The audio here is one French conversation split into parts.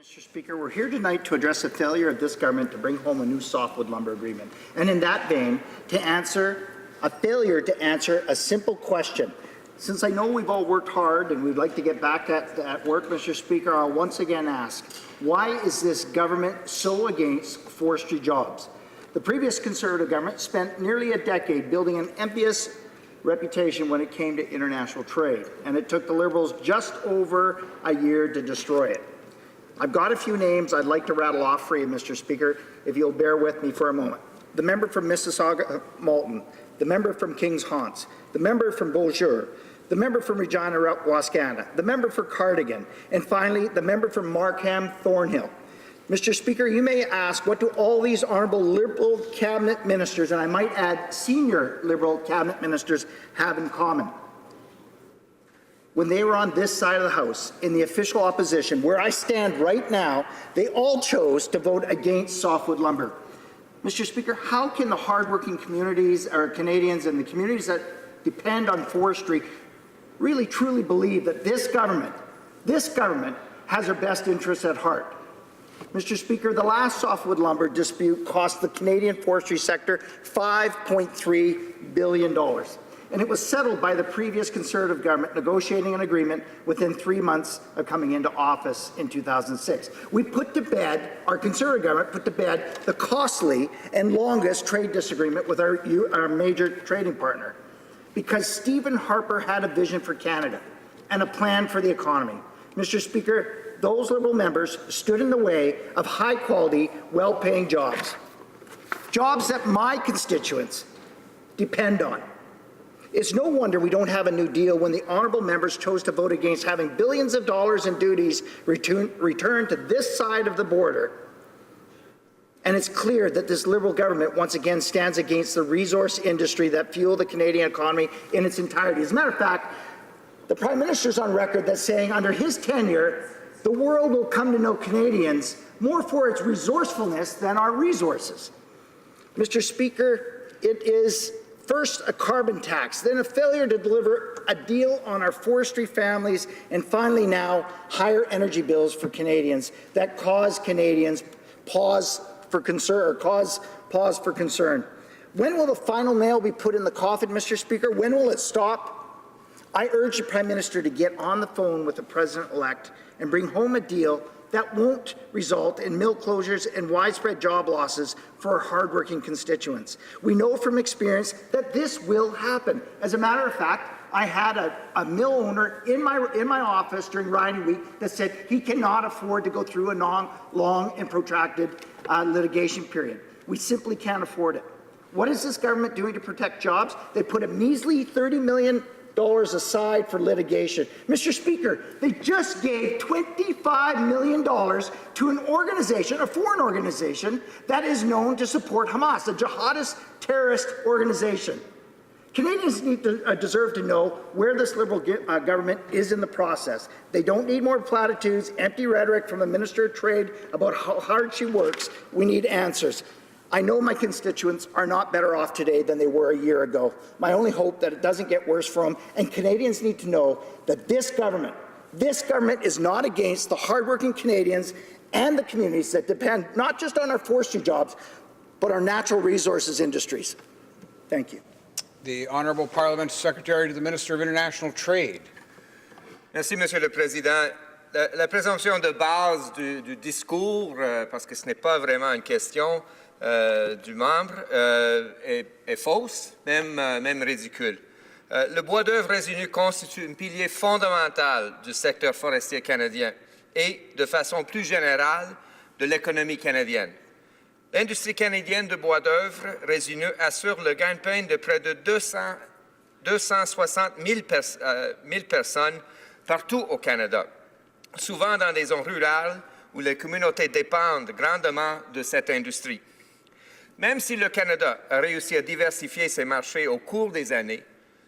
Mr. Speaker, we're here tonight to address the failure of this government to bring home a new softwood lumber agreement. And in that vein, a failure to answer a simple question. Since I know we've all worked hard and we'd like to get back at work, Mr. Speaker, I'll once again ask, why is this government so against forestry jobs? The previous Conservative government spent nearly a decade building an envious reputation when it came to international trade, and it took the Liberals just over a year to destroy it. I've got a few names I'd like to rattle off for you, Mr. Speaker, if you'll bear with me for a moment. The member from Mississauga Malton, the member from Kings Haunts, the member from Beaujeu, the member from Regina Wascana, the member for Cardigan, and finally, the member from Markham Thornhill. Mr. Speaker, you may ask, what do all these honourable Liberal cabinet ministers, and I might add senior Liberal cabinet ministers, have in common? When they were on this side of the House, in the official opposition, where I stand right now, they all chose to vote against softwood lumber. Mr. Speaker, how can the hardworking communities, or Canadians, and the communities that depend on forestry really truly believe that this government has their best interests at heart? Mr. Speaker, the last softwood lumber dispute cost the Canadian forestry sector $5.3 billion. And it was settled by the previous Conservative government negotiating an agreement within 3 months of coming into office in 2006. Our Conservative government put to bed the costly and longest trade disagreement with our major trading partner, because Stephen Harper had a vision for Canada and a plan for the economy. Mr. Speaker, those Liberal members stood in the way of high-quality, well-paying jobs, jobs that my constituents depend on. It's no wonder we don't have a new deal when the honourable members chose to vote against having billions of dollars in duties returned to this side of the border. And it's clear that this Liberal government once again stands against the resource industry that fuel the Canadian economy in its entirety. As a matter of fact, the Prime Minister's on record that's saying under his tenure, the world will come to know Canadians more for its resourcefulness than our resources. Mr. Speaker, it is first a carbon tax, then a failure to deliver a deal on our forestry families, and finally now higher energy bills for Canadians that cause Canadians pause for concern. When will the final nail be put in the coffin, Mr. Speaker? When will it stop? I urge the Prime Minister to get on the phone with the President-elect and bring home a deal that won't result in mill closures and widespread job losses for our hardworking constituents. We know from experience that this will happen. As a matter of fact, I had a mill owner in my office during riding week that said he cannot afford to go through a long and protracted litigation period. We simply can't afford it. What is this government doing to protect jobs? They put a measly $30 million aside for litigation. Mr. Speaker, they just gave $25 million to an organization, a foreign organization, that is known to support Hamas, a jihadist terrorist organization. Canadians deserve to know where this Liberal government is in the process. They don't need more platitudes, empty rhetoric from the Minister of Trade about how hard she works. We need answers. I know my constituents are not better off today than they were a year ago. My only hope that it doesn't get worse for them, and Canadians need to know that this government is not against the hardworking Canadians and the communities that depend not just on our forestry jobs, but our natural resources industries. Thank you. The Honourable Parliament Secretary to the Minister of International Trade. Merci, Monsieur le Président. La présomption de base du discours, parce que ce n'est pas vraiment une question, du membre est fausse, même ridicule. Le bois d'œuvre résinu constitue un pilier fondamental du secteur forestier canadien et, de façon plus générale, de l'économie canadienne. L'industrie canadienne de bois d'œuvre résineux assure le gagne-pain de près de 260 000 personnes partout au Canada, souvent dans des zones rurales où les communautés dépendent grandement de cette industrie. Même si le Canada a réussi à diversifier ses marchés au cours des années,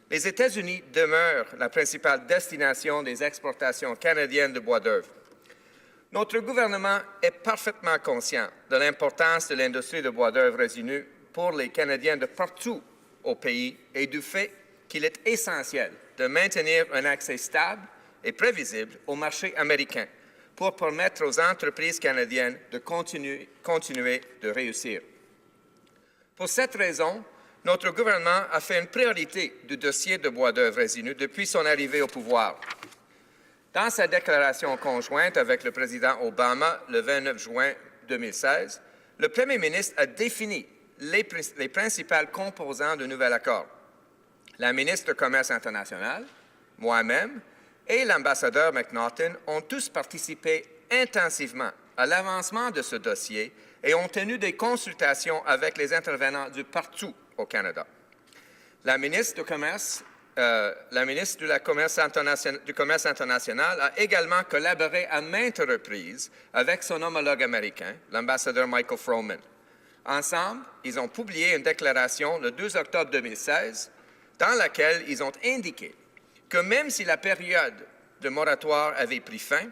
les États-Unis demeurent la principale destination des exportations canadiennes de bois d'œuvre. Notre gouvernement est parfaitement conscient de l'importance de l'industrie de bois d'œuvre résineux pour les Canadiens de partout au pays et du fait qu'il est essentiel de maintenir un accès stable et prévisible au marché américain pour permettre aux entreprises canadiennes de continuer de réussir. Pour cette raison, notre gouvernement a fait une priorité du dossier de bois d'œuvre résineux depuis son arrivée au pouvoir. Dans sa déclaration conjointe avec le président Obama le 29 juin 2016, le premier ministre a défini les principales composants du nouvel accord. La ministre du Commerce international, moi-même et l'ambassadeur McNaughton ont tous participé intensivement à l'avancement de ce dossier et ont tenu des consultations avec les intervenants de partout au Canada. La ministre du Commerce international a également collaboré à maintes reprises avec son homologue américain, l'ambassadeur Michael Froman. Ensemble, ils ont publié une déclaration le 2 octobre 2016 dans laquelle ils ont indiqué que même si la période de moratoire avait pris fin,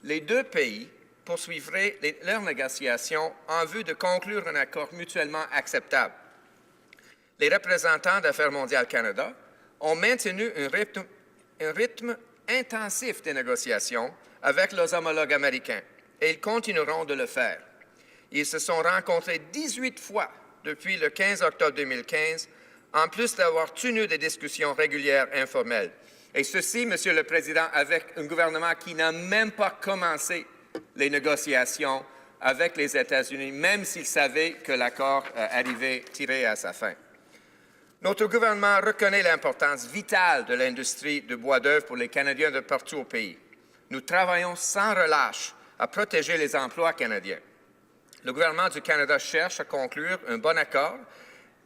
les deux pays poursuivraient leurs négociations en vue de conclure un accord mutuellement acceptable. Les représentants d'Affaires mondiales Canada ont maintenu un rythme intensif des négociations avec leurs homologues américains et ils continueront de le faire. Ils se sont rencontrés 18 fois depuis le 15 octobre 2015, en plus d'avoir tenu des discussions régulières informelles. Et ceci, Monsieur le Président, avec un gouvernement qui n'a même pas commencé les négociations avec les États-Unis, même s'il savait que l'accord arrivait tiré à sa fin. Notre gouvernement reconnaît l'importance vitale de l'industrie de bois d'œuvre pour les Canadiens de partout au pays. Nous travaillons sans relâche à protéger les emplois canadiens. Le gouvernement du Canada cherche à conclure un bon accord,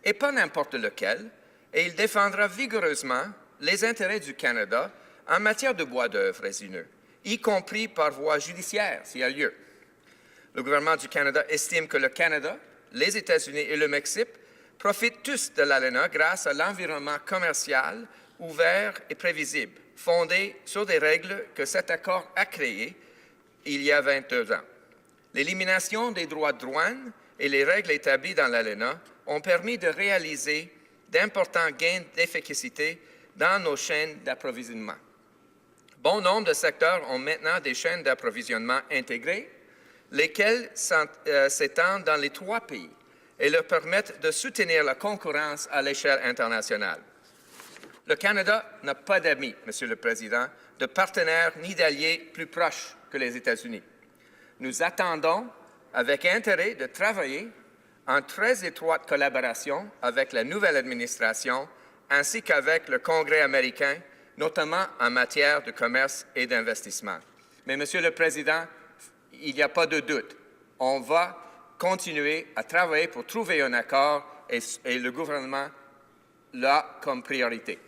et pas n'importe lequel, et il défendra vigoureusement les intérêts du Canada en matière de bois d'œuvre résineux, y compris par voie judiciaire s'il y a lieu. Le gouvernement du Canada estime que le Canada, les États-Unis et le Mexique profitent tous de l'ALENA grâce à l'environnement commercial ouvert et prévisible, fondé sur des règles que cet accord a créées il y a 22 ans. L'élimination des droits de douane et les règles établies dans l'ALENA ont permis de réaliser d'importants gains d'efficacité dans nos chaînes d'approvisionnement. Bon nombre de secteurs ont maintenant des chaînes d'approvisionnement intégrées, lesquelles s'étendent dans les 3 pays et leur permettent de soutenir la concurrence à l'échelle internationale. Le Canada n'a pas d'amis, Monsieur le Président, de partenaires ni d'alliés plus proches que les États-Unis. Nous attendons avec intérêt de travailler en très étroite collaboration avec la nouvelle administration ainsi qu'avec le Congrès américain, notamment en matière de commerce et d'investissement. Mais, Monsieur le Président, il n'y a pas de doute. On va continuer à travailler pour trouver un accord et le gouvernement l'a comme priorité.